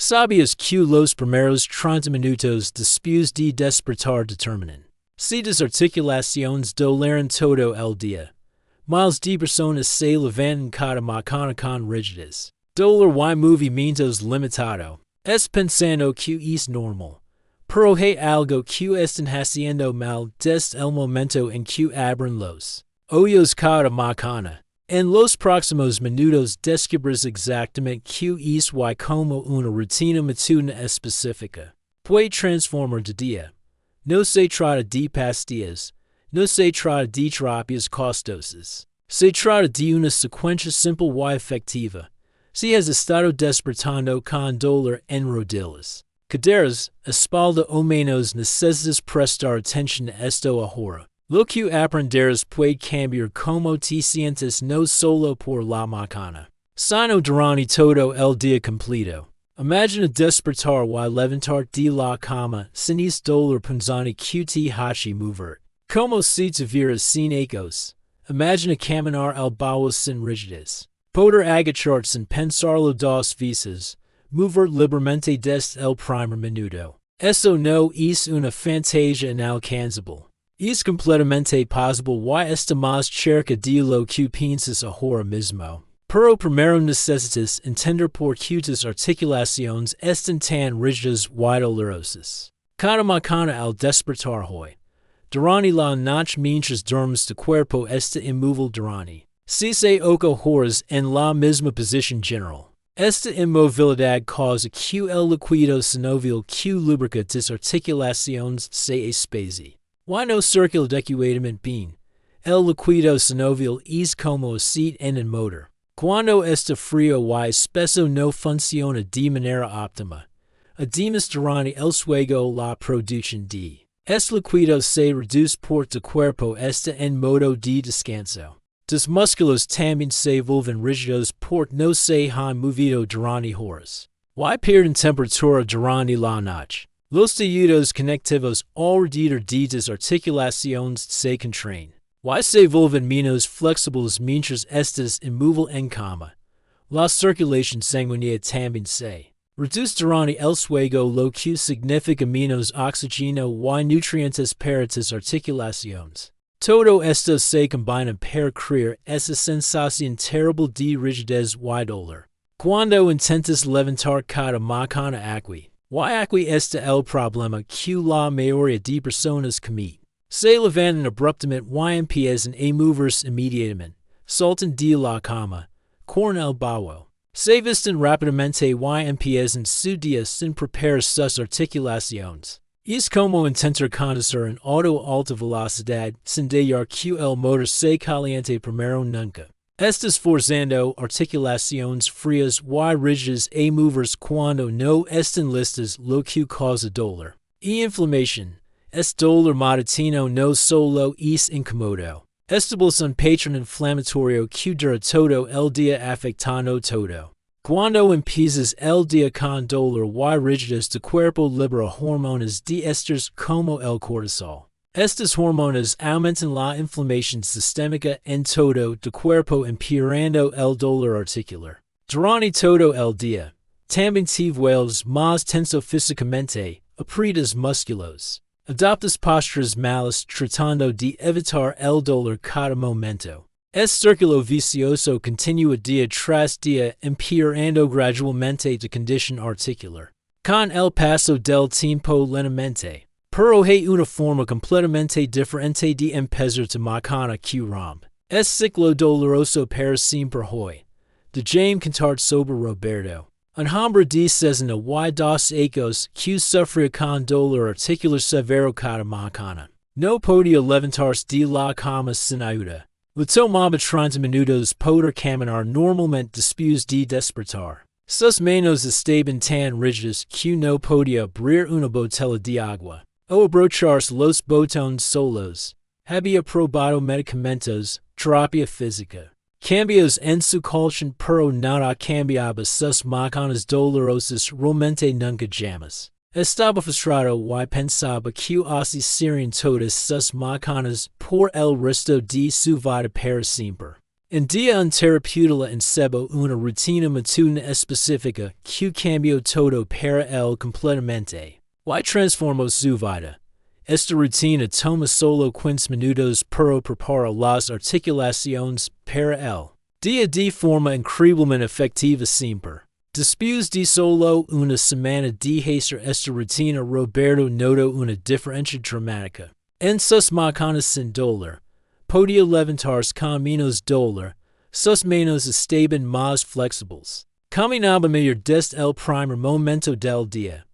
Sabios q los primeros 30 minutos después de despertar determinan. Si las articulaciones doleran todo el día. Miles de personas se levantan cada mañana con rigidez. Dolor y movimientos limitado. Es pensando que es normal. Pero hay algo que están haciendo mal desde el momento en que abren los ojos cada mañana. En los próximos minutos descubres exactamente qué es y como una rutina matutina específica puede transformar de día. No se trata de pastillas, no se trata de terapias costosas. Se trata de una secuencia simple y efectiva. Si has estado despertando con dolor en rodillas, caderas, espalda o menos necesitas prestar atención a esto ahora. Lo que aprenderás puede cambiar como te sientes no solo por la mañana, sino durante todo el día completo. Imagina despertar y levantar de la cama sin es dolor punzante que te hace mover. Como si te vieras sin ecos. Imagina caminar al bajo sin rigidez. Poder agachar sin pensarlo dos veces. Mover libremente desde el primer minuto. Eso no es una fantasía inalcanzable. Es completamente posible y está más cerca de lo que piensas ahora mismo. Pero primero necesitas entender por qué tus articulaciones están tan rígidas y dolorosas. Cada mañana al despertar hoy. Durante la noche mientras duermes tu cuerpo está inmóvil durante 6 horas en la misma posición general. Esta inmovilidad causa que el líquido sinovial que lubrica tus articulaciones se especie. Y no circula adecuadamente bien. El líquido sinovial es como aceite en un motor. Cuando está frío y espeso no funciona de manera óptima. Además durante el sueño la producción de este líquido se reduce por tu cuerpo está en modo de descanso. Tus músculos también se vuelven rígidos por no se han movido durante horas. Y pierden temperatura durante la noche. Los tejidos conectivos alrededor de tus articulaciones se contraen. Y se vuelven menos flexibles mientras estás inmóvil en cama. La circulación sanguínea también se reduce durante el sueño, lo que significa menos oxígeno y nutrientes para tus articulaciones. Todo esto se combina para crear esa sensación terrible de rigidez y dolor. Cuando intentas levantar cada mañana aquí está el problema que la mayoría de personas cometen. Se levantan abruptamente y empiezan a moverse inmediatamente, saltan de la cama, corren al baño, se visten rápidamente y empiezan su día sin preparar sus articulaciones. Es como intentar conducir un auto a alta velocidad sin dejar que el motor se caliente primero nunca. Estás forzando articulaciones frías y rígidas a moverse cuando no están listas, lo que causa dolor y inflamación. Este dolor matutino no solo es incómodo. Establece un patrón inflamatorio que dura todo el día afectando todo. Cuando empiezas el día con dolor y rigidez, tu cuerpo libera hormonas de estrés como el cortisol. Estas hormonas aumentan la inflamación sistémica en todo tu cuerpo, empeorando el dolor articular. Durante todo el día, también te vuelves más tenso físicamente, aprietas músculos. Adoptas posturas malas tratando de evitar el dolor cada momento. Es círculo vicioso continúa día tras día, empeorando gradualmente tu condición articular. Con el paso del tiempo lentamente. Pero hay una forma completamente diferente de empezar tu mañana que rompe. Es ciclo doloroso para siempre hoy. De Jaime Cantar sobre Roberto. Un hombre de 62 años que sufría con dolor articular severo cada mañana. No podía levantarse de la cama sin ayuda. Le tomaba 30 minutos poder caminar normalmente después de despertar. Sus manos estaban tan rígidas que no podía abrir una botella de agua o abrocharse los botones solos. Había probado medicamentos, terapia física. Cambios en su colchón, pero nada cambiaba sus mañanas dolorosas realmente nunca jamás. Estaba frustrado y pensaba que así serían todas sus mañanas por el resto de su vida para siempre. En dia interruputula en sebo una rutina matutina específica que cambio todo para el completamente. Y transformo su vida. Esta rutina toma solo 15 minutos pero prepara las articulaciones para el día de forma increíblemente efectiva siempre. Después de solo una semana de hacer esta rutina Roberto notó una diferencia dramática. En sus macanas sin dolor. Podía levantarse con menos dolor. Sus manos estaban más flexibles. Caminaba mejor desde el primer momento del día.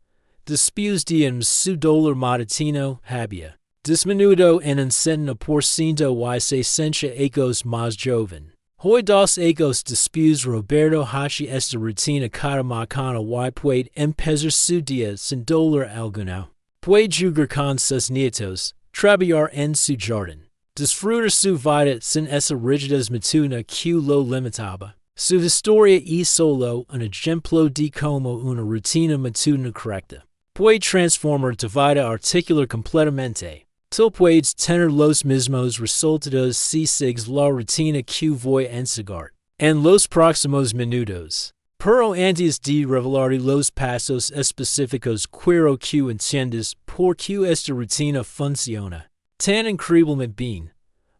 Después de su dolor matutino había disminuido en un 70% y se sentía ecos más joven. Hoy 2 ecos después Roberto hace esta rutina cada mañana y puede empezar su día sin dolor alguno. Puede jugar con sus nietos, trabajar en su jardín, disfrutar su vida sin esa rigidez matutina que lo limitaba. Su historia es solo un ejemplo de cómo una rutina matutina correcta puede transformar tu vida articular completamente. Tú puedes tener los mismos resultados si sigues la rutina que voy a enseñar en los próximos minutos. Pero antes de revelarte los pasos específicos quiero que entiendas por qué esta rutina funciona tan increíblemente bien.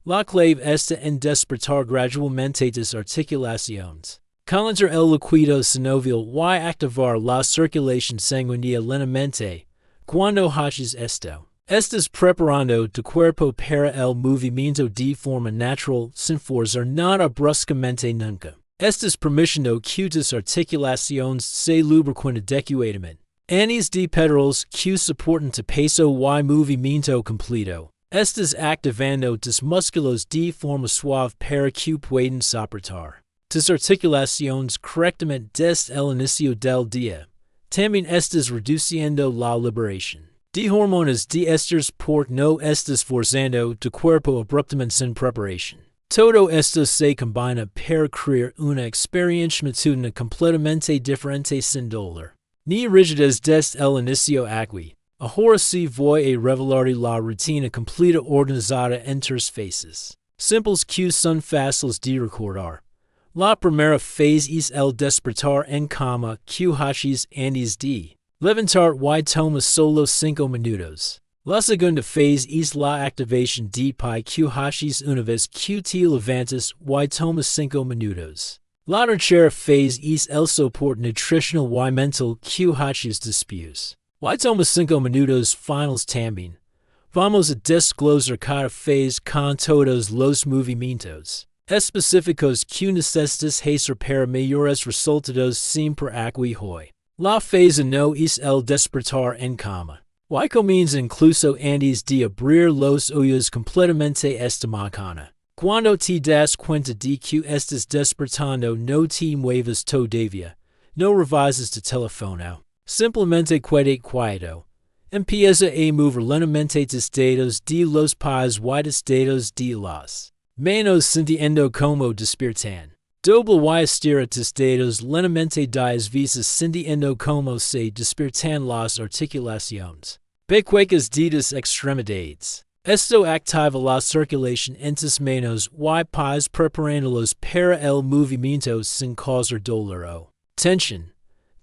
La clave está en despertar gradualmente tus articulaciones. Calentar el líquido sinovial y activar la circulación sanguínea lentamente. Cuando haces esto, estás preparando tu cuerpo para el movimiento de forma natural sin forzar nada bruscamente nunca. Estás permitiendo que tus articulaciones se lubriquen adecuadamente. Antes de pedirles que soporten tu peso y movimiento completo. Estás activando tus músculos de forma suave para que puedan soportar tus articulaciones correctamente desde el inicio del día. También estás reduciendo la liberación de hormonas de estrés porque no estás forzando tu cuerpo abruptamente sin preparación. Todo esto se combina para crear una experiencia matutina completamente diferente sin dolor ni rigidez desde el inicio aquí. Ahora sí voy a revelarte la rutina completa organizada en 3 fases simples que son fáciles de recordar. La primera fase es el despertar en cama que haces antes de levantar y toma solo 5 minutos. La segunda fase es la activación de pie que haces una vez que te levantas y toma 5 minutos. La tercera fase es el soporte nutricional y mental que haces después. Y toma 5 minutos finales también. Vamos a desglosar cada fase con todos los movimientos específicos que necesitas hacer para mejores resultados siempre aquí hoy. La fase no es el despertar en cama. Y comienza incluso antes de abrir los ojos completamente esta mañana. Cuando te das cuenta de que estás despertando no te muevas todavía. No revises tu teléfono. Simplemente quédate quieto. Empieza a mover lentamente tus dedos de los pies y tus dedos de las manos sintiendo como despiertan. Dobla y estira tus dedos lentamente 10 veces sintiendo como se despiertan las articulaciones pequeñas de tus extremidades. Esto activa la circulación en tus manos y pies preparándolos para el movimiento sin causar dolor o tensión.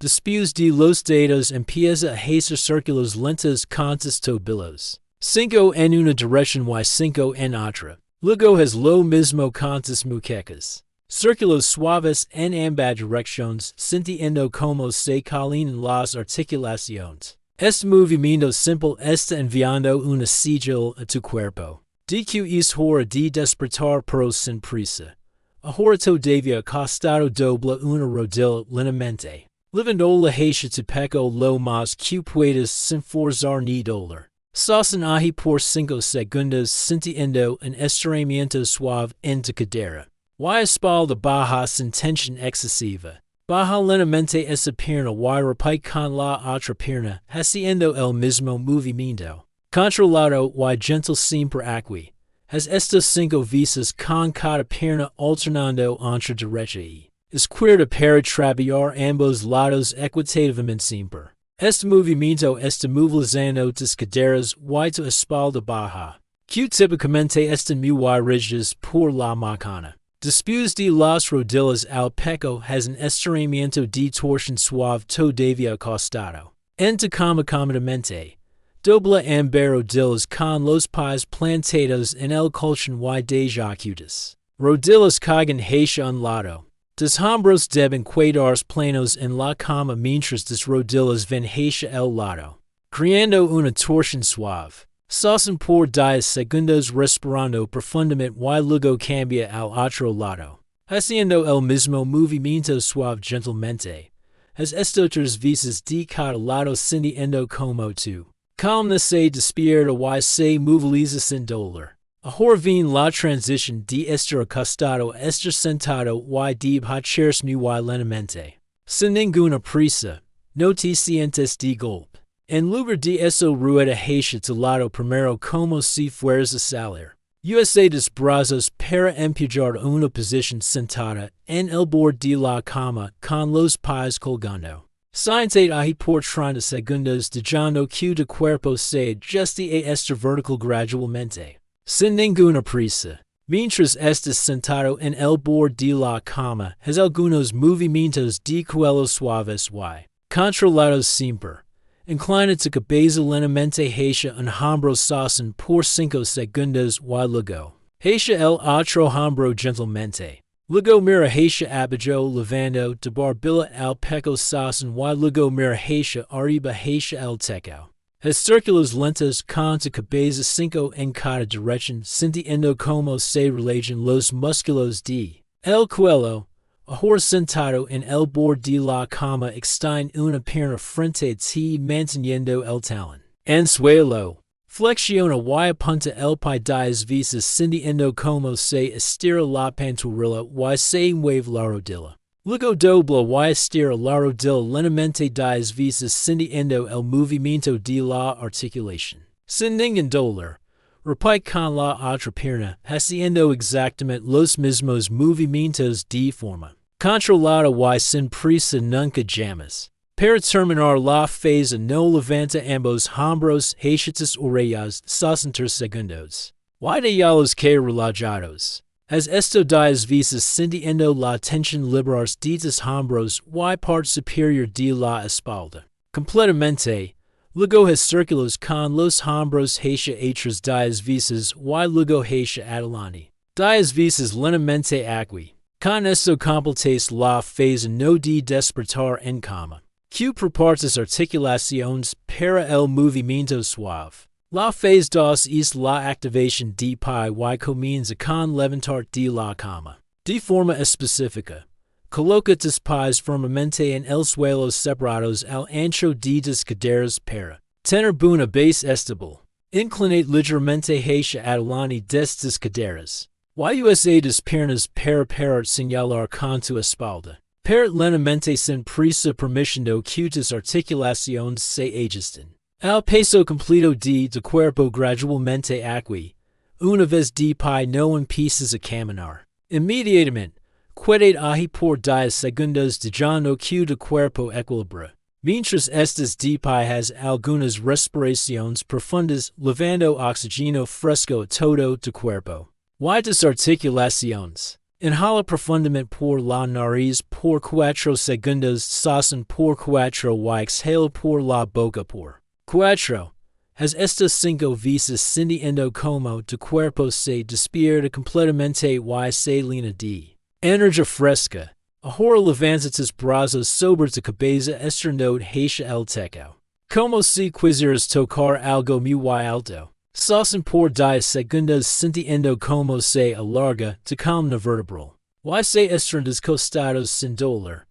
Después de los dedos empieza a hacer círculos lentos con tus tobillos. 5 en una dirección y 5 en otra. Luego haz lo mismo con tus muñecas. Círculos suaves en ambas direcciones sintiendo como se calientan las articulaciones. Este movimiento simple está enviando una señal a tu cuerpo de que es hora de despertar pero sin prisa. Ahora todavía acostado dobla una rodilla lentamente. Levando la hacia tu pecho lo más que puedas sin forzar ni dolor. Sostén ahí por 5 segundos sintiendo un estiramiento suave en tu cadera. Y espalda baja sin tensión excesiva. Baja lentamente esa pierna y repite con la otra pierna haciendo el mismo movimiento. Controlado y gentle siempre aquí. Haz estos 5 veces con cada pierna alternando entre derecha y izquierda para trabajar ambos lados equitativamente siempre. Este movimiento está movilizando tus caderas y tu espalda baja, que típicamente están muy rígidas por la mañana. Después de las rodillas al pecho has un estiramiento de torsión suave todavía acostado. En cama cómodamente. Dobla ambas rodillas con los pies plantados en el colchón y de jacutas. Rodillas caigan hacia un lado. Los hombros deben quedarse planos en la cama mientras las rodillas ven hacia el lado, creando una torsión suave. Sosten por 10 segundos respirando profundamente y luego cambia al otro lado, haciendo el mismo movimiento suave gentilmente. Has esto 3 veces de cada lado sintiendo como tu columna se despierta y se moviliza sin dolor. Ahora viene la transición de estar acostado a estar sentado y de bajarse muy lentamente. Sin ninguna prisa, no te sientes de golpe. En lugar de eso rueda hacia tu lado primero como si fueras a salir. Usa tus brazos para empujar una posición sentada en el borde de la cama con los pies colgando. Siéntate ahí por 30 segundos dejando que tu cuerpo se ajuste a estar vertical gradualmente. Sin ninguna prisa. Mientras estás sentado en el borde de la cama, haz algunos movimientos de cuello suaves y controlados siempre. Inclina tu cabeza lentamente hacia un hombro sosten por 5 segundos y luego hacia el otro hombro gentilmente. Luego mira hacia abajo levando tu barbilla al pecho sosten y luego mira hacia arriba hacia el techo. Haz círculos lentos con tu cabeza 5 en cada dirección sintiendo como se relajan los músculos de el cuello. Ahora sentado en el borde de la cama extiende una pierna frente a ti manteniendo el talón en suelo. Flexiona y apunta el pie 10 veces sintiendo como se estira la pantorrilla y se mueve la rodilla. Luego dobla y estira la rodilla lentamente 10 veces sintiendo el movimiento de la articulación. Sin ningún dolor. Repite con la otra pierna, haciendo exactamente los mismos movimientos de forma controlada y sin prisa nunca jamás. Para terminar la fase no levanta ambos hombros hacia tus orejas 60 segundos. Y déjalos caer relajados. Haz esto 10 veces sintiendo la tensión liberarse de tus hombros y parte superior de la espalda. Completamente. Luego haz círculos con los hombros hacia atrás 10 veces y luego hacia adelante 10 veces lentamente aquí. Con esto completas la fase no de despertar en cama. Que preparas articulaciones para el movimiento suave. La fase 2 es la activación de pie y comienza con levantar de la cama. De forma específica. Coloca tus pies firmemente en el suelo separados al ancho de tus caderas para tener una base estable. Inclinate ligeramente hacia adelante desde tus caderas. Usa tus piernas para señalar con tu espalda. Para lentamente sin prisa permitiendo que tus articulaciones se ajusten. Al paso completo de tu cuerpo gradualmente aquí. Una vez de pie no empiezas a caminar. Inmediatamente. Quédate ahí por 10 segundos dejando que tu cuerpo equilibra. Mientras estás de pie haz algunas respiraciones profundas levando oxígeno fresco a todo tu cuerpo. Y tus articulaciones. Inhala profundamente por la nariz por 4 segundos, sosten por 4 y exhala por la boca por 4. Haz estas 5 veces sintiendo como tu cuerpo se despierta completamente y se llena de energía fresca. Ahora levanta tus brazos sobre tu cabeza estirando hacia el techo. Como si quisieras tocar algo muy alto. Sosten por 10 segundos sintiendo como se alarga tu columna vertebral. Y se estiran costados sin dolor.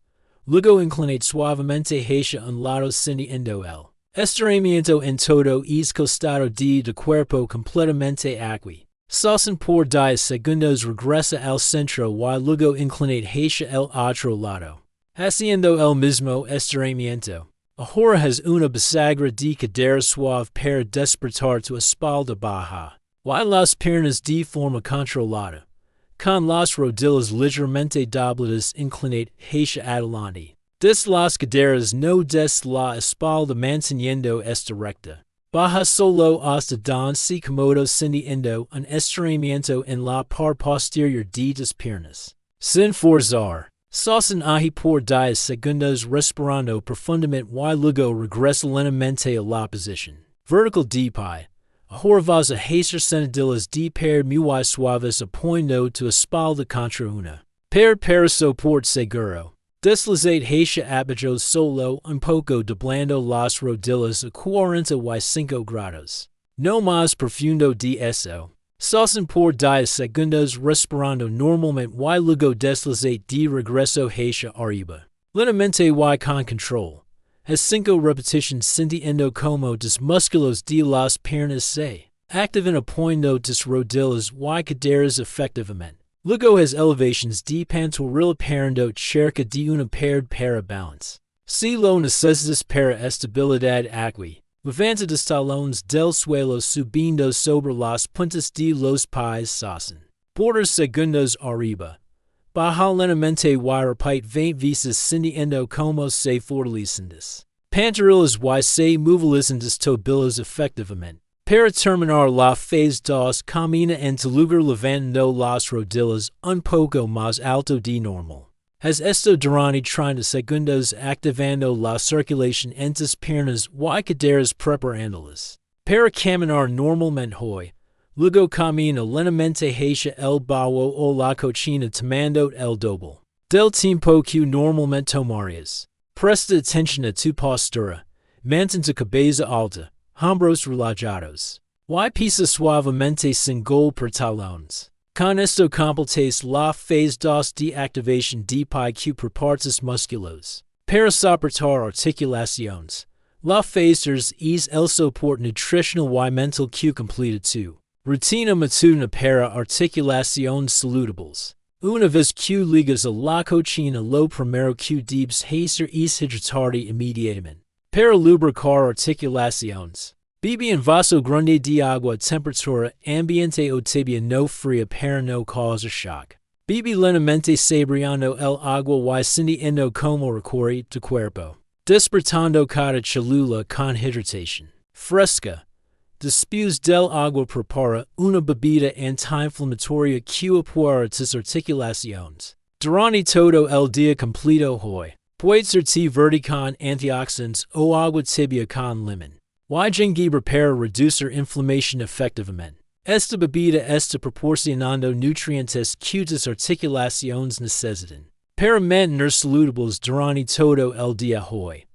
Luego inclinate suavemente hacia un lado sintiendo el estiramiento en todo el costado de tu cuerpo completamente aquí. Sosten por 10 segundos regresa al centro y luego inclinate hacia el otro lado. Haciendo el mismo estiramiento. Ahora haz una bisagra de cadera suave para despertar tu espalda baja. Y las piernas de forma controlada. Con las rodillas ligeramente dobladas inclinate hacia adelante. Des las caderas no des la espalda manteniendo esta recta. Baja solo hasta don si comodo sintiendo un estremamiento en la par posterior de las piernas. Sin forzar. Saucen ahi por 10 segundos respirando profundamente y luego regresa lentamente a la posición vertical de pie. Ahora vas a hacer sentadillas de per muy suaves apoyando tu espalda contra una pared para soporte seguro. Deslizate hacia abajo solo un poco doblando las rodillas a 45 grados. No más profundo de eso. Saucen por 10 segundos respirando normalmente y luego deslizate de regreso hacia arriba. Lentamente y con control. Has 5 repetitions sintiendo como los músculos de las piernas se activan apoyando tus rodillas y caderas efectivamente. Luego has elevations de pantorrilla parando cerca de una pared para balance. Si lo necesitas para estabilidad aquí. Levanta los talones del suelo subiendo sobre las puntas de los pies saucen por segundos arriba. Baja lentamente y repite 20 veces sintiendo como se fortalecen las pantorrillas y se movilizan las tobillas efectivamente. Para terminar la fase 2 camina en tu lugar levantando las rodillas un poco más alto de normal. Haz esto durante 30 segundos activando la circulación en tus piernas y caderas preparándolas para caminar normalmente hoy. Luego camina lentamente hacia el bajo o la cocina tomando el doble del tiempo que normalmente tomarías. Presta atención a tu postura. Mantén tu cabeza alta, hombros relajados. Y pisa suavemente sin golpe por talones. Con esto completas la fase 2 de activación de pie que por partes musculos. Para soportar articulaciones. La fase 3 es el soporte nutricional y mental que completa tu rutina matutina para articulaciones saludables. Una vez que ligas a la cocina lo primero que debes hacer es hidratarte inmediatamente. Para lubricar articulaciones. Bebe un vaso grande de agua a temperatura ambiente o tibia no fría para no causar shock. Bebe lentamente saboreando el agua y sintiendo como recorre tu cuerpo. Despertando cada célula con hidratación fresca. Después del agua prepara una bebida anti-inflamatoria que apoya tus articulaciones. Durante todo el día completo hoy. Puede ser té verde con antioxidantes o agua tibia con limón. Y jengibre para reducir inflamación efectivamente. Esta bebida está proporcionando nutrientes que tus articulaciones necesitan. Para mantener saludables durante todo el día hoy.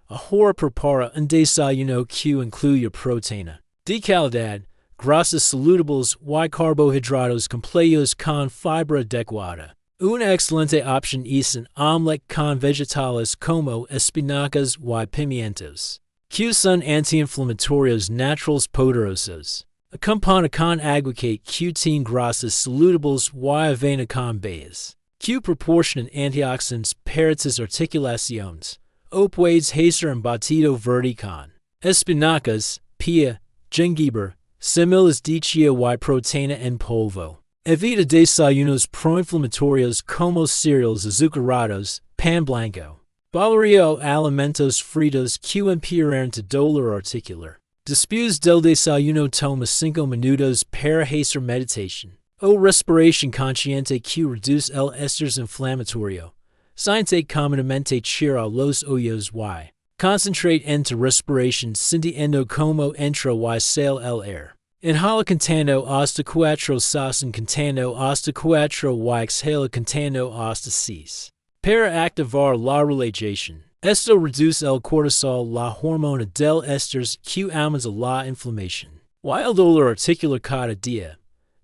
Ahora prepara un desayuno que incluye proteína de calidad, grasas saludables y carbohidratos completos con fibra adecuada. Una excelente opción es un omelette con vegetales como espinacas y pimientos, que son anti-inflamatorios naturales poderosos. Acompaña con aguacate que tiene grasas saludables y avena con bayas, que proporcionan antioxidantes para tus articulaciones. O puedes hacer un batido verde con espinacas, pía, jengibre, semillas de chia y proteína en polvo. Evita desayunos proinflamatorios como cereales azucarados, pan blanco. Valoria o alimentos fritos que empeoran tu dolor articular. Después del desayuno toma 5 minutos para hacer meditación o respiración consciente que reduce el estrés inflamatorio. Siente cómodamente a los oídos y concentrate en tu respiración sintiendo como entra y sale el aire. Inhala contando hasta 4 saucen contando hasta 4 y exhala contando hasta 6. Para activar la relajación. Esto reduce el cortisol, la hormona del estrés que aumenta la inflamación. Y el dolor articular cada día.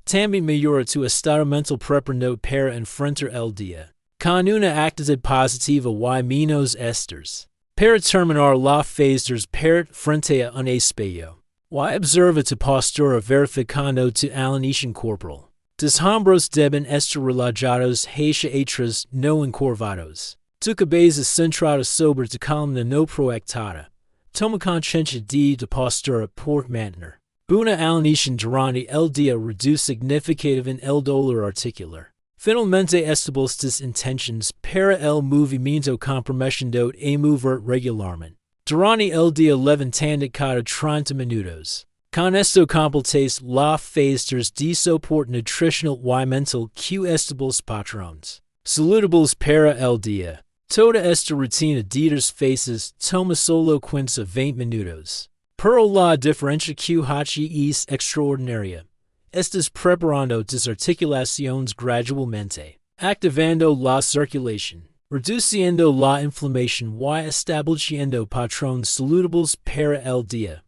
También mejora tu estado mental preparando para enfrentar el día. Con una actitud positiva y menos estrés. Para terminar la fase 3 para frente a un espejo. Y observa tu postura verificando tu alineación corporal. Tus hombros deben estar relajados hacia atrás, no encorvados. Tu cabeza centrada sobre tu columna no proyectada. Toma conciencia de tu postura por mantener. Una alineación durante el día reduce significativamente el dolor articular. Finalmente establece tus intenciones para el movimiento comprometiendo a mover regularmente. Durante el día levantando cada 30 minutos. Con esto completas la factores de soporte nutricional y mental que estables patrones saludables para el día. Toda esta rutina de dos fases toma solo 15 a 20 minutos. Pero la diferencia que hace es extraordinaria. Estás preparando desarticulaciones gradualmente, activando la circulación, reduciendo la inflamación y estableciendo patrones saludables para el día.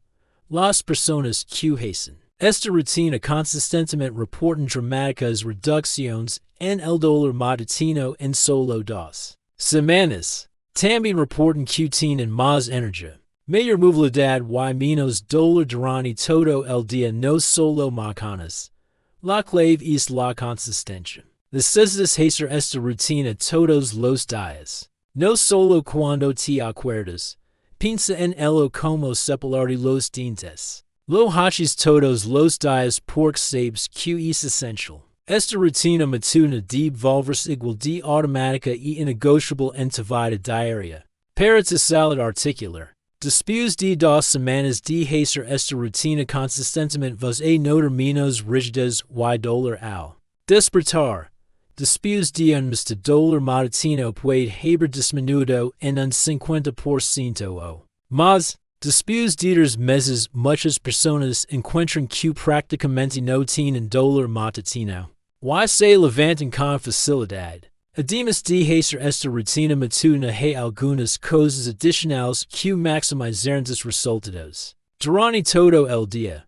Las personas que hacen esta rutina consistentemente reportan dramáticas reducciones en el dolor matutino en solo 2 semanas. También reportan que tienen más energía, mayor movilidad y menos dolor durante todo el día, no solo macanas. La clave es la consistencia. Necesitas hacer esta rutina todos los días, no solo cuando te acuerdas. Piensa en ello como cepillarte los dientes. Lo haces todos los días porque sabes que es esencial. Esta rutina matutina debe volverse igual de automática y innegociable en tu vida diaria. Para tu salud articular, después de 2 semanas de hacer esta rutina consistentemente vas a notar menos rigidez y dolor al despertar. Después de un mes de dolor matutino puede haber disminuido en un 50% o más. Después de 2 meses, muchas personas encuentran que prácticamente no tienen dolor matutino y se levantan con facilidad. Además de hacer esta rutina matutina hay algunas cosas adicionales que maximizarán tus resultados. Durante todo el día.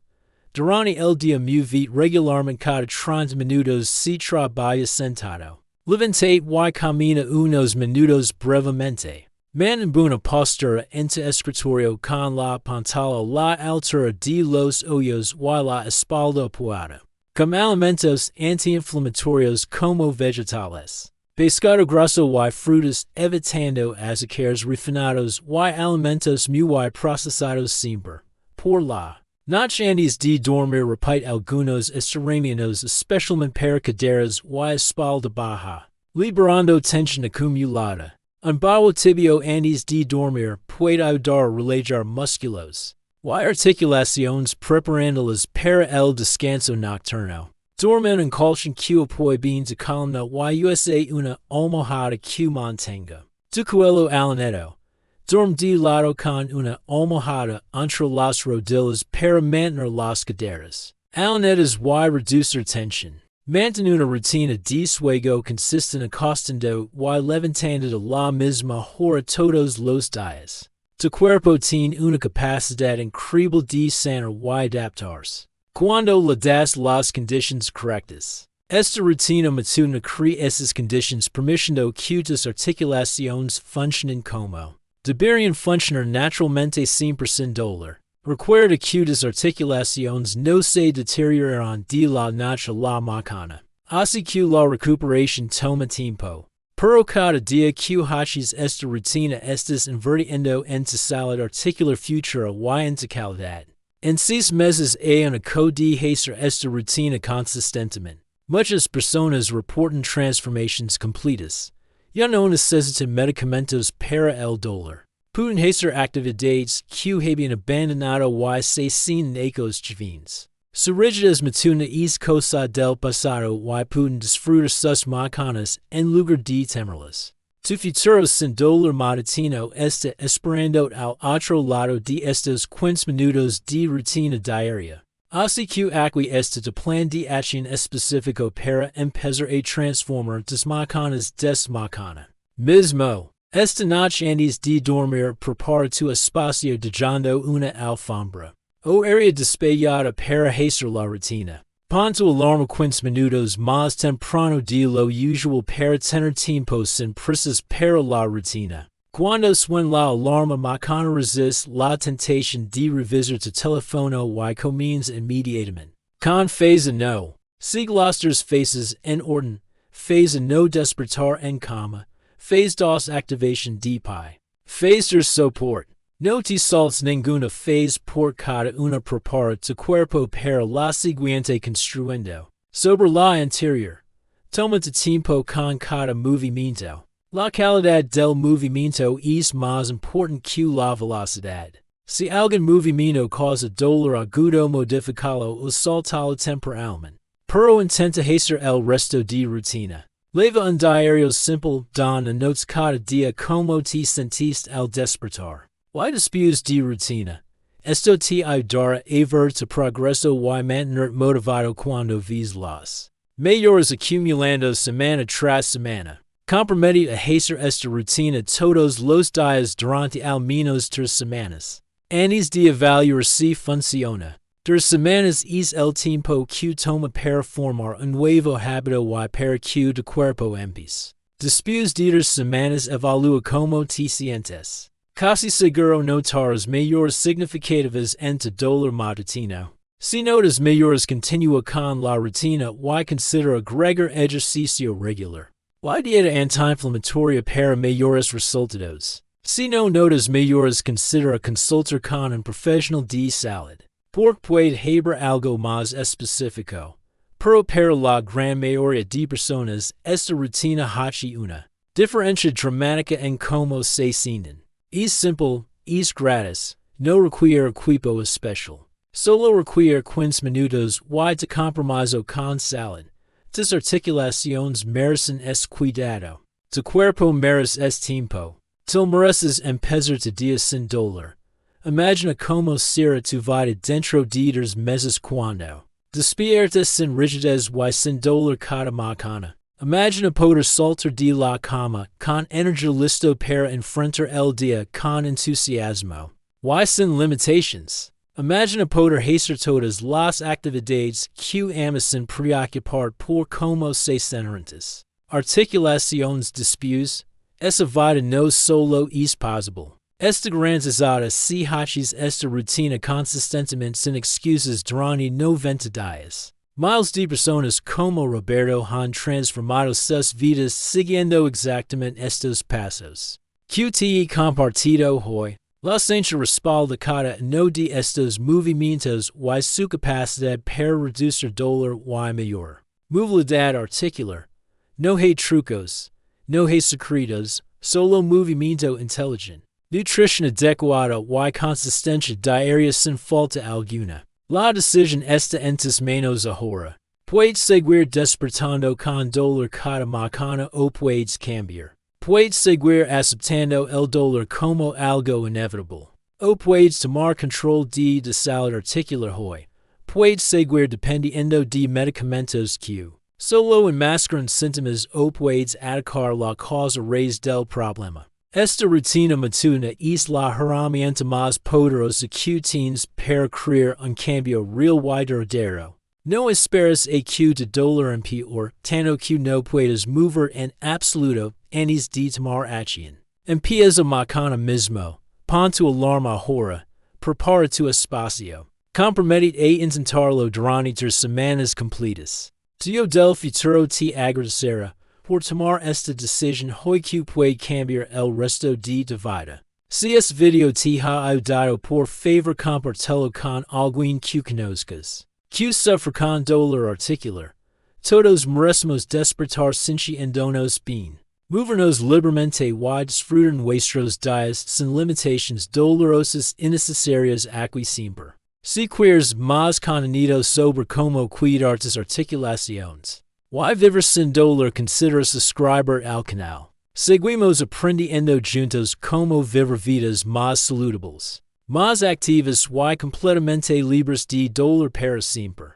Durante el día mueve regularmente cada 30 minutos si trabaja sentado. Levantate y camina unos minutos brevemente. Mantén una postura en tu escritorio con la pantalla a la altura de los hoyos y la espalda apoyada. Come alimentos antiinflamatorios como vegetales. Pescado graso y frutas, evitando azúcares refinados y alimentos muy procesados siempre. Por la noche antes de dormir repite algunos estiramientos especialmente para caderas y espalda baja, liberando tensión acumulada. Un bajo tibio antes de dormir puede ayudar a relajar músculos y articulaciones preparándolas para el descanso nocturno. Duerme en colchón que apoye bien tu columna y usa una almohada que mantenga tu cuello alineado. Duerme de lado con una almohada entre las rodillas para mantener las caderas alineadas y reducir tensión. Mantén una rutina de sueño consistente acostando y levantando de la misma hora todos los días. Tu cuerpo tiene una capacidad increíble de sanar y adaptarse cuando le das las condiciones correctas. Esta rutina matutina crea esas condiciones permitiendo que tus articulaciones funcionen como deberían funcionar naturalmente sin dolor. Recuerda que tus articulaciones no se deterioran de la noche a la mañana. Así que la recuperación toma tiempo. Pero cada día que haces esta rutina estás invirtiendo en tu salud articular futura y en tu calidad. En 6 meses a una de hacer esta rutina consistentemente. Muchas personas reportan transformaciones completas. Ya no necesitan medicamentos para el dolor. Pueden hacer actividades que habían abandonado y se sin ecos divines. Su rigidez matuna es cosa del pasado y pueden disfrutar sus macanas en lugar de temerlas. Tu futuro sin dolor matutino está esperando al otro lado de estos 15 minutos de rutina diaria. Así que aquí está tu plan de acción específico para empezar a transformar tus macanas des macana. Mismo. Esta noche antes de dormir prepara tu espacio dejando una alfombra o área despejada para hacer la rutina. Pon tu alarma 15 minutos más temprano de lo usual para tener tiempo sin prisas para la rutina. Cuando suena la alarma macana resiste la tentación de revisar tu teléfono y comienza inmediatamente. Con phase no. Sigue las 2 fases en orden. Phase no despertar en cama. Phase 2 activación de pi. Phase 3 support. No te saltes ninguna phase por cada una prepara tu cuerpo para la siguiente construyendo. Sobre la anterior. Toma tu tiempo con cada movimiento. La calidad del movimiento es más importante que la velocidad. Si alguien movimiento causa dolor agudo modificalo o saltalo temporalmente. Pero intenta hacer el resto de rutina. Leva un diario simple, don notes cada día como te sentiste al despertar. Y después de rutina. Esto te ayudará a ver tu progreso y mantenerte motivado cuando ves las mayores acumulando semana tras semana. Comprometid a hacer esta rutina todos los días durante al menos 3 semanas. Antes de evaluar si funciona. 3 semanas es el tiempo que toma para formar un nuevo hábito y para que tu cuerpo empiece. Después de 3 semanas evalúa como te sientes. Casi seguro notarás mayores significativas en tu dolor matutino. Si notas mayores continúa con la rutina y considera agregar ejercicio regular. Y dieta antiinflamatoria para mayores resultados. Si no notas mayores considera consultar con un profesional de salud. Porque puede haber algo más específico. Pero para la gran mayoría de personas, esta rutina hace una diferencia dramática en cómo se sienten. Es simple, es gratis, no requiere equipo especial. Solo requiere 15 minutos y te compromiso con salud. Tus articulaciones merecen es cuidado. Tu cuerpo merece es tiempo. Tú mereces empezar tu día sin dolor. Imagina cómo será tu vida dentro de 3 meses cuando despiertas sin rigidez y sin dolor cada mañana. Imagina poder saltar de la cama con energía listo para enfrentar el día con entusiasmo. Y sin limitations. Imagina poder hacer todas las actividades que amas sin preocupar por cómo se sientes. Articulaciones después. Esa vida no solo es posible. Esta garantizada si haces esta rutina consistentemente sin excusas durante 90 días. Miles de personas como Roberto han transformado sus vidas siguiendo exactamente estos pasos. QTE compartido hoy. La ciencia respalda cada uno de estos movimientos y su capacidad para reducir dolor y mayor movilidad articular. No hay trucos. No hay secretos. Solo movimiento inteligente. Nutrición adecuada y consistencia diaria sin falta alguna. La decisión está en tus manos ahora. Puedes seguir despertando con dolor cada mañana o puedes cambiar. Puedes seguir aceptando el dolor como algo inevitable. O puedes tomar control de salud articular hoy. Puedes seguir dependiendo de medicamentos que solo enmascaran síntomas o puedes atacar la causa raíz del problema. Esta rutina matutina es la herramienta más poderosa que tienes para crear un cambio real y duradero. No esperes a que tu dolor empeore, tanto que no puedes mover en absoluto antes de tomar acción. Empieza mañana mismo. Pon tu alarma ahora. Prepara tu espacio. Comprometid a intentarlo durante 3 semanas completas. Yo del futuro te agradecerá por tomar esta decisión hoy que puede cambiar el resto de tu vida. Si este video te ha ayudado, por favor compartilo con alguien que conozcas que sufre con dolor articular. Todos merecemos despertar sintiéndonos bien. Movernos libremente y disfrutar nuestros días sin limitaciones dolorosas innecesarias aquí siempre. Si quieres más contenido sobre cómo cuidar tus articulaciones y vivir sin dolor, considera suscribir al canal. Seguimos aprendiendo juntos cómo vivir vidas más saludables, más activas y completamente libres de dolor para siempre.